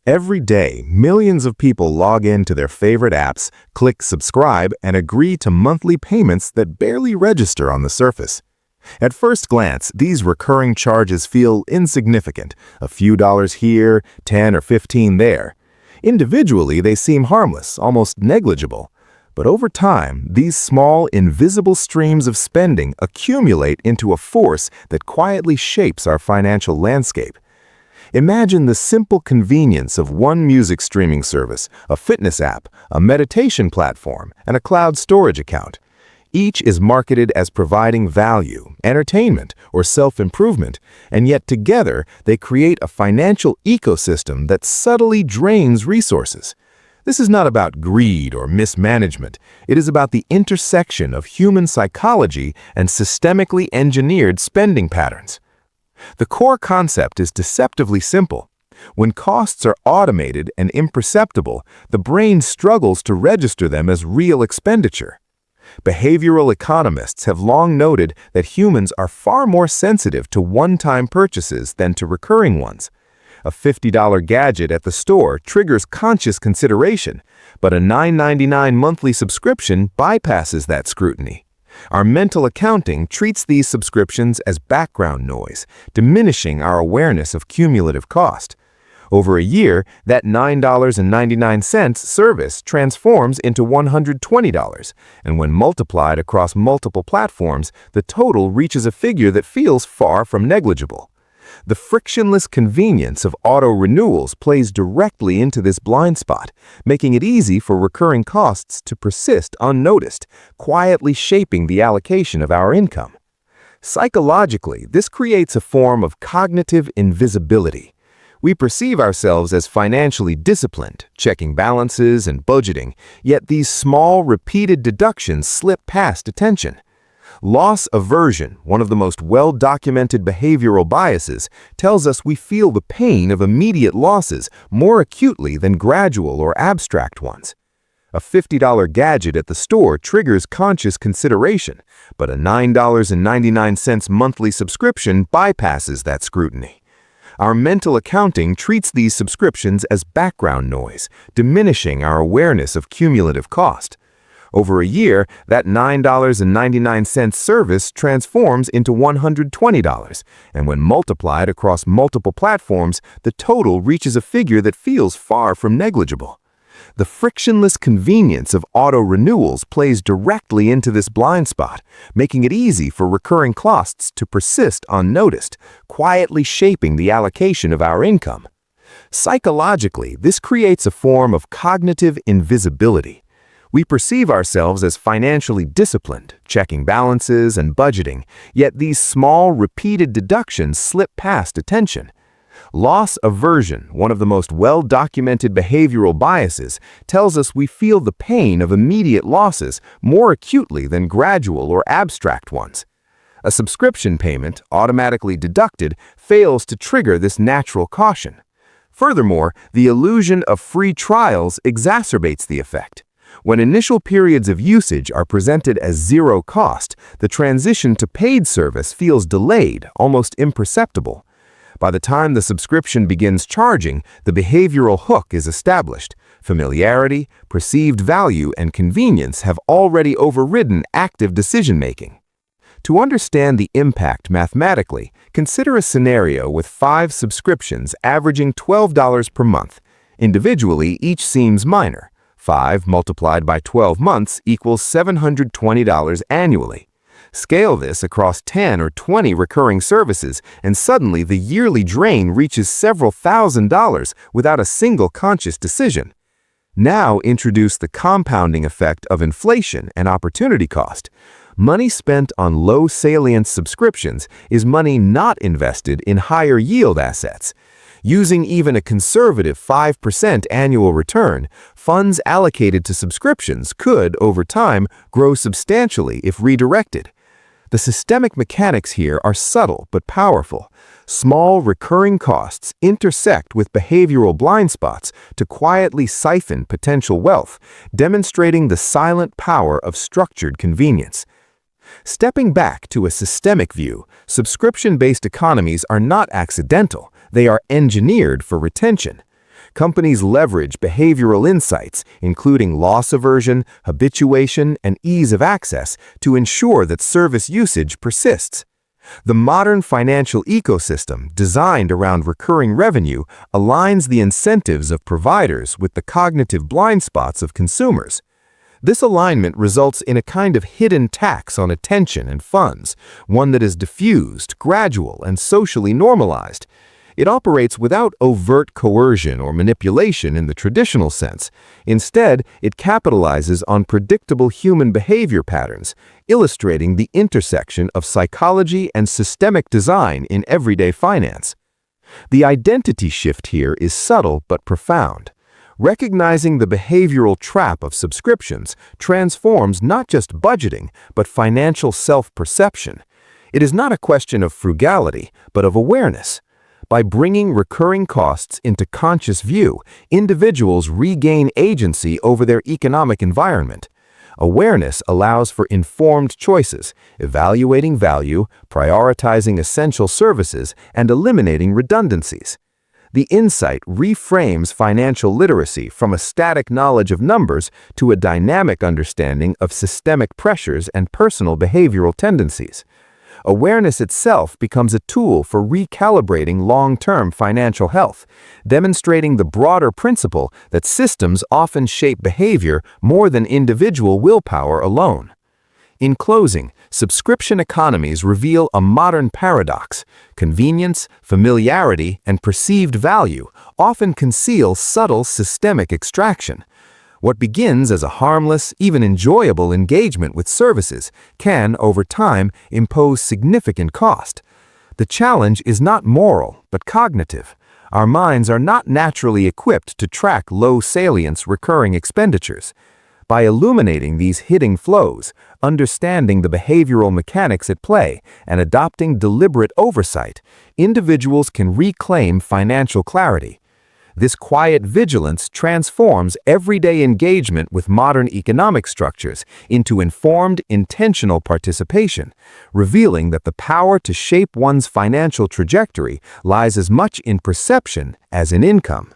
Every day, millions of people log into their favorite apps, click subscribe, and agree to monthly payments that barely register on the surface. At first glance, these recurring charges feel insignificant, a few dollars here, 10 or 15 there. Individually, they seem harmless, almost negligible. But over time, these small, invisible streams of spending accumulate into a force that quietly shapes our financial landscape. Imagine the simple convenience of one music streaming service, a fitness app, a meditation platform, and a cloud storage account. Each is marketed as providing value, entertainment, or self-improvement, and yet together they create a financial ecosystem that subtly drains resources. This is not about greed or mismanagement. It is about the intersection of human psychology and systemically engineered spending patterns. The core concept is deceptively simple. When costs are automated and imperceptible, the brain struggles to register them as real expenditure. Behavioral economists have long noted that humans are far more sensitive to one-time purchases than to recurring ones. A $50 gadget at the store triggers conscious consideration, but a $9.99 monthly subscription bypasses that scrutiny. Our mental accounting treats these subscriptions as background noise, diminishing our awareness of cumulative cost. Over a year, that $9.99 service transforms into $120, and when multiplied across multiple platforms, the total reaches a figure that feels far from negligible. The frictionless convenience of auto-renewals plays directly into this blind spot, making it easy for recurring costs to persist unnoticed, quietly shaping the allocation of our income. Psychologically, this creates a form of cognitive invisibility. We perceive ourselves as financially disciplined, checking balances and budgeting, yet these small, repeated deductions slip past attention. Loss aversion, one of the most well-documented behavioral biases, tells us we feel the pain of immediate losses more acutely than gradual or abstract ones. A $50 gadget at the store triggers conscious consideration, but a $9.99 monthly subscription bypasses that scrutiny. Our mental accounting treats these subscriptions as background noise, diminishing our awareness of cumulative cost. Over a year, that $9.99 service transforms into $120, and when multiplied across multiple platforms, the total reaches a figure that feels far from negligible. The frictionless convenience of auto-renewals plays directly into this blind spot, making it easy for recurring costs to persist unnoticed, quietly shaping the allocation of our income. Psychologically, this creates a form of cognitive invisibility. We perceive ourselves as financially disciplined, checking balances and budgeting, yet these small, repeated deductions slip past attention. Loss aversion, one of the most well-documented behavioral biases, tells us we feel the pain of immediate losses more acutely than gradual or abstract ones. A subscription payment, automatically deducted, fails to trigger this natural caution. Furthermore, the illusion of free trials exacerbates the effect. When initial periods of usage are presented as zero cost, the transition to paid service feels delayed, almost imperceptible. By the time the subscription begins charging, the behavioral hook is established. Familiarity, perceived value, and convenience have already overridden active decision-making. To understand the impact mathematically, consider a scenario with 5 subscriptions averaging $12 per month. Individually, each seems minor. 5 multiplied by 12 months equals $720 annually. Scale this across 10 or 20 recurring services, and suddenly the yearly drain reaches several $1,000s without a single conscious decision. Now introduce the compounding effect of inflation and opportunity cost. Money spent on low-salience subscriptions is money not invested in higher-yield assets. Using even a conservative 5% annual return, funds allocated to subscriptions could, over time, grow substantially if redirected. The systemic mechanics here are subtle but powerful. Small recurring costs intersect with behavioral blind spots to quietly siphon potential wealth, demonstrating the silent power of structured convenience. Stepping back to a systemic view, subscription-based economies are not accidental. They are engineered for retention. Companies leverage behavioral insights, including loss aversion, habituation, and ease of access, to ensure that service usage persists. The modern financial ecosystem, designed around recurring revenue, aligns the incentives of providers with the cognitive blind spots of consumers. This alignment results in a kind of hidden tax on attention and funds, one that is diffused, gradual, and socially normalized. It operates without overt coercion or manipulation in the traditional sense. Instead, it capitalizes on predictable human behavior patterns, illustrating the intersection of psychology and systemic design in everyday finance. The identity shift here is subtle but profound. Recognizing the behavioral trap of subscriptions transforms not just budgeting, but financial self-perception. It is not a question of frugality, but of awareness. By bringing recurring costs into conscious view, individuals regain agency over their economic environment. Awareness allows for informed choices, evaluating value, prioritizing essential services, and eliminating redundancies. The insight reframes financial literacy from a static knowledge of numbers to a dynamic understanding of systemic pressures and personal behavioral tendencies. Awareness itself becomes a tool for recalibrating long-term financial health, demonstrating the broader principle that systems often shape behavior more than individual willpower alone. In closing, subscription economies reveal a modern paradox. Convenience, familiarity, and perceived value often conceal subtle systemic extraction. What begins as a harmless, even enjoyable engagement with services can, over time, impose significant cost. The challenge is not moral, but cognitive. Our minds are not naturally equipped to track low-salience recurring expenditures. By illuminating these hidden flows, understanding the behavioral mechanics at play, and adopting deliberate oversight, individuals can reclaim financial clarity. This quiet vigilance transforms everyday engagement with modern economic structures into informed, intentional participation, revealing that the power to shape one's financial trajectory lies as much in perception as in income.